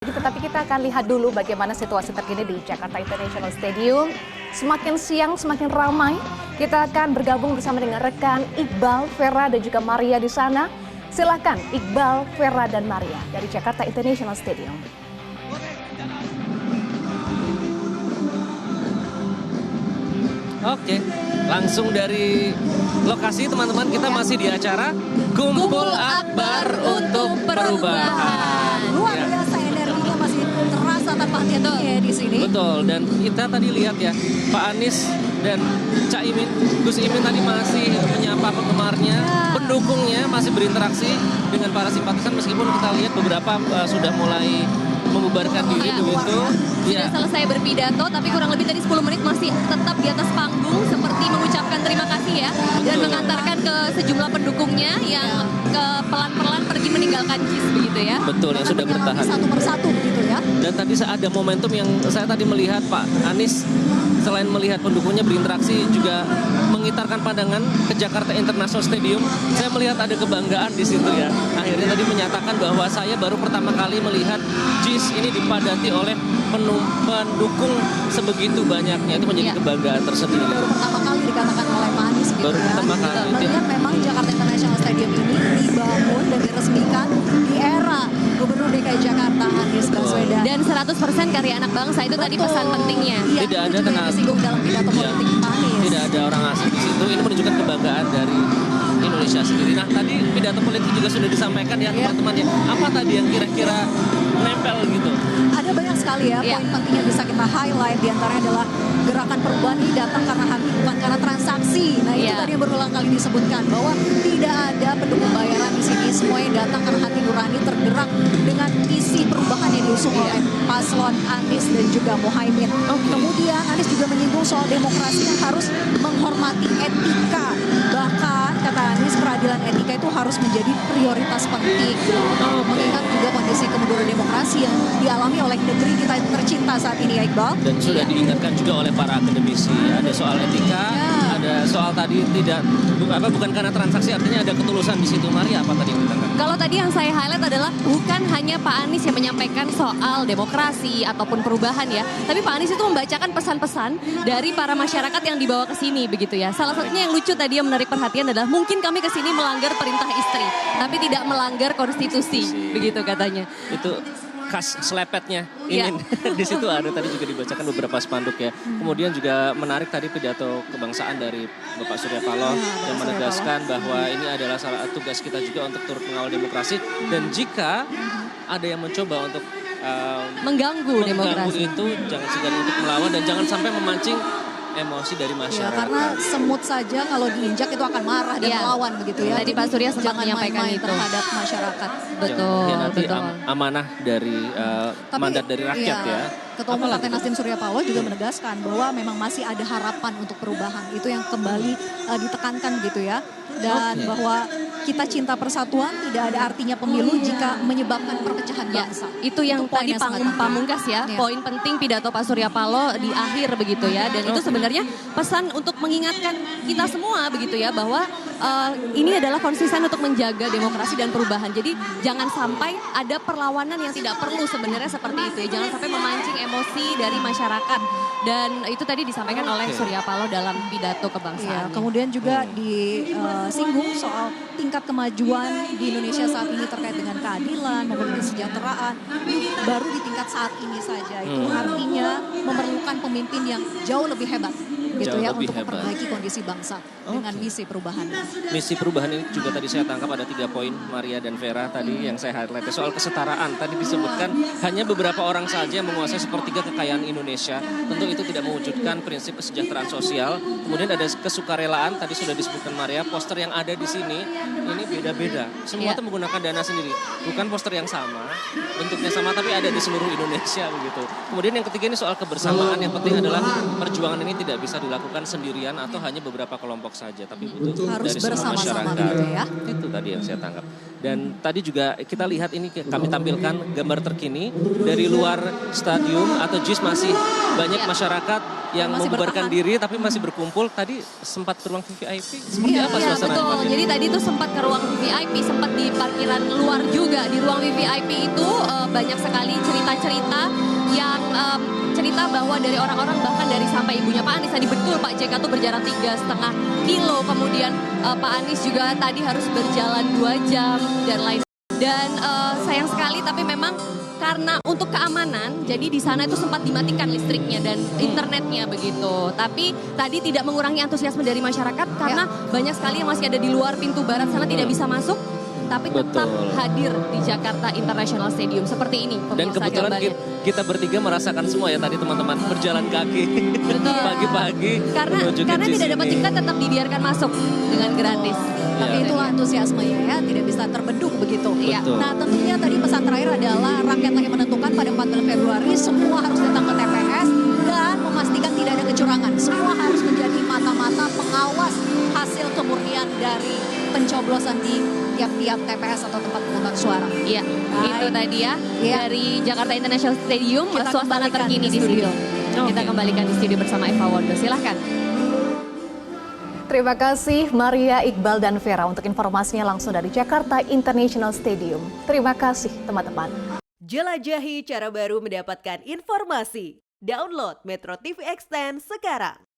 Tetapi kita akan lihat dulu bagaimana situasi terkini di Jakarta International Stadium. Semakin siang, semakin ramai. Kita akan bergabung bersama dengan rekan Iqbal, Vera, dan juga Maria di sana. Silakan Iqbal, Vera, dan Maria dari Jakarta International Stadium. Oke, langsung dari lokasi teman-teman, kita masih di acara Kumpul Akbar untuk Perubahan. Luar biasa energinya masih terasa tanpa henti-hentinya di sini. Betul, dan kita tadi lihat ya, Pak Anies dan Cak Imin, Gus Imin tadi masih menyapa penggemarnya, pendukungnya, masih berinteraksi dengan para simpatisan meskipun kita lihat beberapa sudah mulai membubarkan diri begitu. Sudah selesai berpidato, tapi kurang lebih tadi 10 menit masih tetap di atas panggung seperti mengucapkan terima kasih ya. Dan mengantarkan ke sejumlah pendukungnya yang pelan-pelan pergi meninggalkan JIS begitu ya. Betul, yang sudah bertahan. Satu persatu begitu ya. Dan tadi ada momentum yang saya tadi melihat Pak Anies selain melihat pendukungnya berinteraksi juga mengitarkan pandangan ke Jakarta International Stadium. Saya melihat ada kebanggaan di situ ya. Akhirnya tadi menyatakan bahwa saya baru pertama kali melihat JIS ini dipadati oleh pendukung sebegitu banyaknya. Itu menjadi kebanggaan tersendiri. Baru pertama kali dikatakan oleh Pak Anies gitu Baru ya. pertama kali. Melihat memang Jakarta International Stadium ini dibangun dan diresmikan di era Gubernur DKI Jakarta Anies Baswedan. Dan 100% karya anak bangsa itu tadi pesan pentingnya. Iya, Tidak ada itu juga tenaga. yang disinggung dalam pidato politik Pak Anies. Tidak ada orang asing di situ. Ini menunjukkan kebanggaan dari Indonesia sendiri. Nah, tadi pidato politik juga sudah disampaikan ya teman-teman ya. Apa tadi yang kira-kira nempel gitu? Ada banyak sekali ya poin penting yang bisa kita highlight. Di antaranya adalah gerakan perubahan ini datang karena hati bukan karena transaksi. Nah itu tadi yang berulang kali disebutkan bahwa tidak ada pendukung bayaran di sini. Semuanya datang karena hati nurani tergerak dengan visi perubahan yang diusung oleh paslon Anies dan juga Muhaimin. Kemudian Anies juga menyinggung soal demokrasi yang harus menghormati etika. Bahkan kata Anies peradilan etika itu harus menjadi prioritas penting. Mengingat juga kondisi kemunduran demokrasi yang dialami oleh negeri kita tercinta saat ini ya Iqbal. Dan sudah diingatkan juga oleh para akademisi. Ada soal etika, ada soal tadi bukan karena transaksi, artinya ada ketulusan di situ. Maria, apa tadi yang ditangkap? Kalau tadi yang saya highlight adalah bukan hanya Pak Anies yang menyampaikan soal demokrasi ataupun perubahan ya, tapi Pak Anies itu membacakan pesan-pesan dari para masyarakat yang dibawa ke sini begitu ya. Salah satunya yang lucu tadi yang menarik perhatian adalah mungkin kami ke sini melanggar perintah istri, tapi tidak melanggar konstitusi, begitu katanya. Itu khas selepetnya Imin. Di situ ada tadi juga dibacakan beberapa spanduk ya. Kemudian juga menarik tadi pidato kebangsaan dari Bapak Surya Paloh yang menegaskan bahwa ini adalah salah satu tugas kita juga untuk turut mengawal demokrasi, dan jika ada yang mencoba untuk mengganggu demokrasi itu jangan segan untuk melawan dan jangan sampai memancing emosi dari masyarakat. Karena semut saja kalau diinjak itu akan marah dan melawan begitu ya. Tadi Pak Surya sempat menyampaikan main-main itu terhadap masyarakat. Betul. Nanti amanah dari mandat dari rakyat ya. Ketua Umum Partai Nasdem Surya Paloh juga menegaskan bahwa memang masih ada harapan untuk perubahan. Itu yang kembali ditekankan gitu ya. Dan bahwa kita cinta persatuan tidak ada artinya pemilu jika menyebabkan perpecahan bangsa. Itu yang tadi pamungkas ya, poin penting pidato Pak Surya Paloh di akhir begitu ya. Dan itu sebenarnya pesan untuk mengingatkan kita semua begitu ya, bahwa ini adalah konsisten untuk menjaga demokrasi dan perubahan. Jadi jangan sampai ada perlawanan yang tidak perlu sebenarnya seperti itu ya. Jangan sampai memancing emosi dari masyarakat. Dan itu tadi disampaikan oleh Surya Paloh dalam pidato kebangsaan. Kemudian juga disinggung soal tingkat kemajuan di Indonesia saat ini terkait dengan keadilan maupun kesejahteraan baru di tingkat saat ini saja. Itu artinya memerlukan pemimpin yang jauh lebih hebat gitu ya untuk memperbaiki kondisi bangsa dengan misi perubahan. Misi perubahan ini juga tadi saya tangkap ada 3 poin Maria dan Vera tadi yang saya highlight soal kesetaraan. Tadi disebutkan hanya beberapa orang saja yang menguasai sepertiga kekayaan Indonesia. Tentu itu tidak mewujudkan prinsip kesejahteraan sosial. Kemudian ada kesukarelaan, tadi sudah disebutkan Maria, poster yang ada di sini ini beda-beda. Semua itu menggunakan dana sendiri. Bukan poster yang sama, bentuknya sama tapi ada di seluruh Indonesia begitu. Kemudian yang ketiga ini soal kebersamaan. Yang penting adalah perjuangan ini tidak bisa dilakukan sendirian atau hanya beberapa kelompok saja, tapi butuh harus dari semua bersama-sama masyarakat. gitu ya. Itu tadi yang saya tangkap. Dan tadi juga kita lihat ini kami tampilkan gambar terkini dari luar stadium atau JIS masih banyak masyarakat yang Masih membubarkan bertahan. diri tapi masih berkumpul. Tadi sempat ke ruang VIP. Seperti apa Iya suasana? betul, jadi tadi itu sempat ke ruang VIP, sempat di parkiran luar juga. Di ruang VIP itu banyak sekali cerita-cerita yang cerita bahwa dari orang-orang bahkan dari sampai ibunya Pak Anies tadi betul Pak JK tuh berjarak 3,5 kilo. Kemudian Pak Anies juga tadi harus berjalan 2 jam dan lain. Dan sayang sekali tapi memang karena untuk keamanan, jadi di sana itu sempat dimatikan listriknya dan internetnya begitu. Tapi tadi tidak mengurangi antusiasme dari masyarakat karena banyak sekali yang masih ada di luar pintu barat sana tidak bisa masuk. Tapi tetap Betul. hadir di Jakarta International Stadium seperti ini. Dan pemirsa kebetulan gambarnya. kita bertiga merasakan semua ya tadi teman-teman berjalan kaki Betul. pagi-pagi karena menuju ke karena JIS tidak dapat ini. tiket tetap dibiarkan masuk dengan gratis. Tapi Iya. itulah antusiasmenya ya, tidak bisa terbendung begitu. Iya. Betul. Nah tentunya tadi pesan terakhir adalah rakyat lagi menentukan pada 14 Februari semua harus datang ke TPS dan memastikan tidak ada kecurangan. Semua harus menjadi mata-mata pengawas hasil kemurnian dari pencoblosan di tiap-tiap TPS atau tempat pemungutan suara. Iya, Baik. itu tadi ya Iya. dari Jakarta International Stadium, Kita suasana kembalikan terkini ke di studio. studio. Kita kembalikan di studio bersama Eva Wondo. Silahkan. Terima kasih Maria, Iqbal, dan Vera untuk informasinya langsung dari Jakarta International Stadium. Terima kasih teman-teman. Jelajahi cara baru mendapatkan informasi. Download Metro TV Extend sekarang.